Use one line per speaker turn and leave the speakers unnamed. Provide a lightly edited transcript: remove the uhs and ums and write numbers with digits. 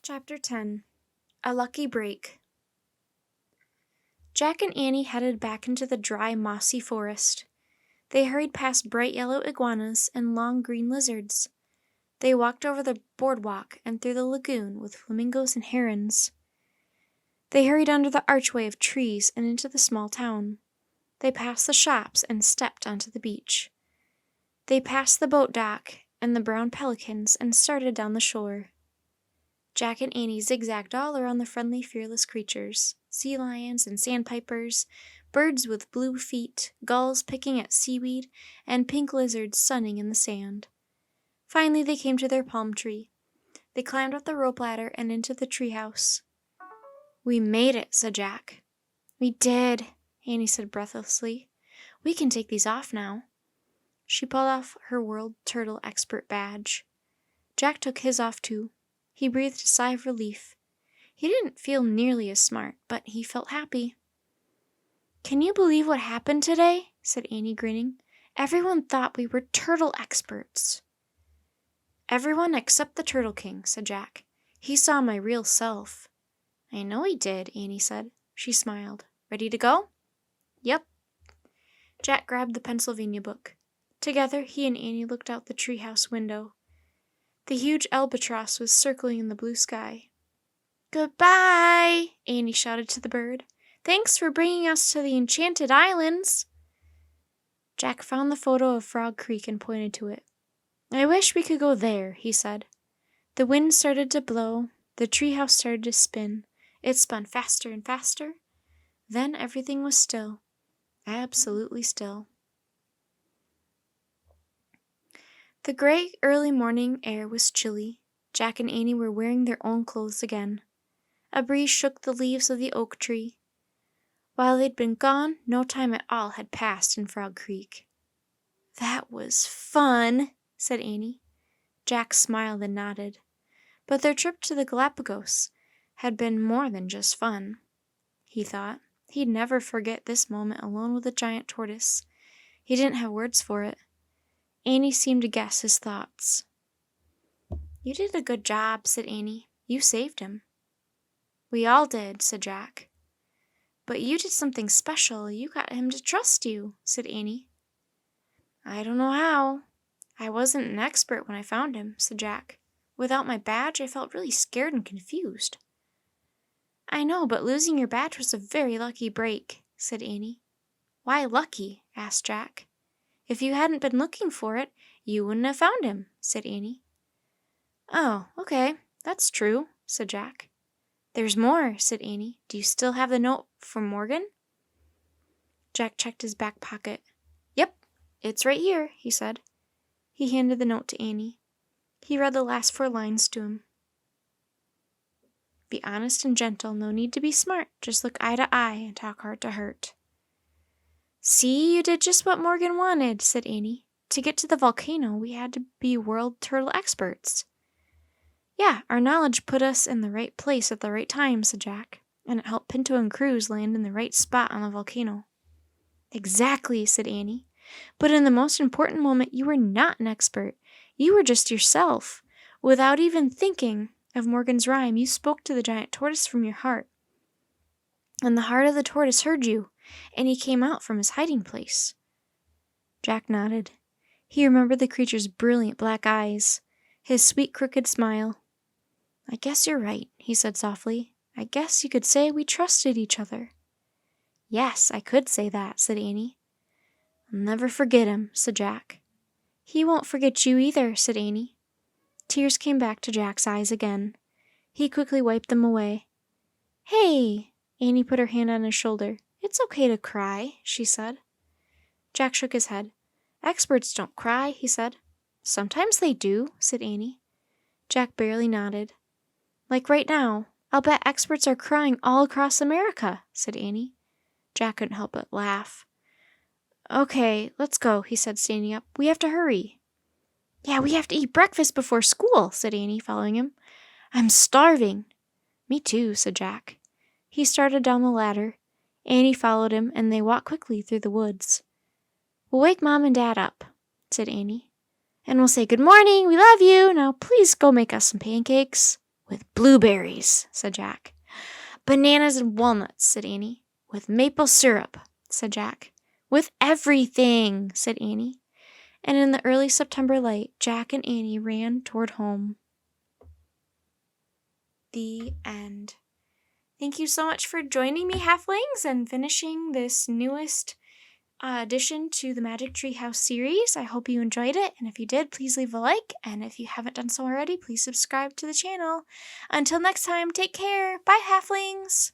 Chapter 10 A Lucky Break. Jack and Annie headed back into the dry, mossy forest. They hurried past bright yellow iguanas and long green lizards. They walked over the boardwalk and through the lagoon with flamingos and herons. They hurried under the archway of trees and into the small town. They passed the shops and stepped onto the beach. They passed the boat dock and the brown pelicans and started down the shore. Jack and Annie zigzagged all around the friendly, fearless creatures, sea lions and sandpipers, birds with blue feet, gulls picking at seaweed, and pink lizards sunning in the sand. Finally, they came to their palm tree. They climbed up the rope ladder and into the treehouse. "We made it," said Jack. "We did," Annie said breathlessly. "We can take these off now." She pulled off her World Turtle Expert badge. Jack took his off too. He breathed a sigh of relief. He didn't feel nearly as smart, but he felt happy. "Can you believe what happened today?" said Annie, grinning. "Everyone thought we were turtle experts." "Everyone except the Turtle King," said Jack. "He saw my real self." "I know he did," Annie said. She smiled. "Ready to go?" "Yep." Jack grabbed the Pennsylvania book. Together, he and Annie looked out the treehouse window. The huge albatross was circling in the blue sky. "Goodbye!" Annie shouted to the bird. "Thanks for bringing us to the Enchanted Islands." Jack found the photo of Frog Creek and pointed to it. "I wish we could go there," he said. The wind started to blow. The treehouse started to spin. It spun faster and faster. Then everything was still. Absolutely still. The gray early morning air was chilly. Jack and Annie were wearing their own clothes again. A breeze shook the leaves of the oak tree. While they'd been gone, no time at all had passed in Frog Creek. "That was fun," said Annie. Jack smiled and nodded. But their trip to the Galapagos had been more than just fun, he thought. He'd never forget this moment alone with a giant tortoise. He didn't have words for it. Annie seemed to guess his thoughts. "You did a good job," said Annie. "You saved him." "We all did," said Jack. "But you did something special. You got him to trust you," said Annie. "I don't know how. I wasn't an expert when I found him," said Jack. "Without my badge, I felt really scared and confused." "I know, but losing your badge was a very lucky break," said Annie. "Why lucky?" asked Jack. "If you hadn't been looking for it, you wouldn't have found him," said Annie. "Oh, okay, that's true," said Jack. "There's more," said Annie. "Do you still have the note from Morgan?" Jack checked his back pocket. "Yep, it's right here," he said. He handed the note to Annie. He read the last 4 lines to him. "Be honest and gentle, no need to be smart. Just look eye to eye and talk heart to heart." "See, you did just what Morgan wanted," said Annie. "To get to the volcano, we had to be world turtle experts." "Yeah, our knowledge put us in the right place at the right time," said Jack, "and it helped Pinto and Cruz land in the right spot on the volcano." "Exactly," said Annie. "But in the most important moment, you were not an expert. You were just yourself. Without even thinking of Morgan's rhyme, you spoke to the giant tortoise from your heart. And the heart of the tortoise heard you, and he came out from his hiding place." Jack nodded. He remembered the creature's brilliant black eyes, his sweet crooked smile. "I guess you're right," he said softly. "I guess you could say we trusted each other." "Yes, I could say that," said Annie. "I'll never forget him," said Jack. "He won't forget you either," said Annie. Tears came back to Jack's eyes again. He quickly wiped them away. "Hey!" Annie put her hand on his shoulder. "It's okay to cry," she said. Jack shook his head. "Experts don't cry," he said. "Sometimes they do," said Annie. Jack barely nodded. "Like right now. I'll bet experts are crying all across America," said Annie. Jack couldn't help but laugh. "Okay, let's go," he said, standing up. "We have to hurry." "Yeah, we have to eat breakfast before school," said Annie, following him. "I'm starving." "Me too," said Jack. He started down the ladder. Annie followed him, and they walked quickly through the woods. "We'll wake Mom and Dad up," said Annie. "And we'll say, 'Good morning, we love you. Now please go make us some pancakes.'" With blueberries, said Jack. Bananas and walnuts, said Annie. With maple syrup, said Jack. With everything, said Annie. And in the early September light, Jack and Annie ran toward home. The end. Thank you so much for joining me, Halflings, and finishing this newest addition to the Magic Treehouse series. I hope you enjoyed it, and if you did, please leave a like, and if you haven't done so already, please subscribe to the channel. Until next time, take care. Bye, Halflings!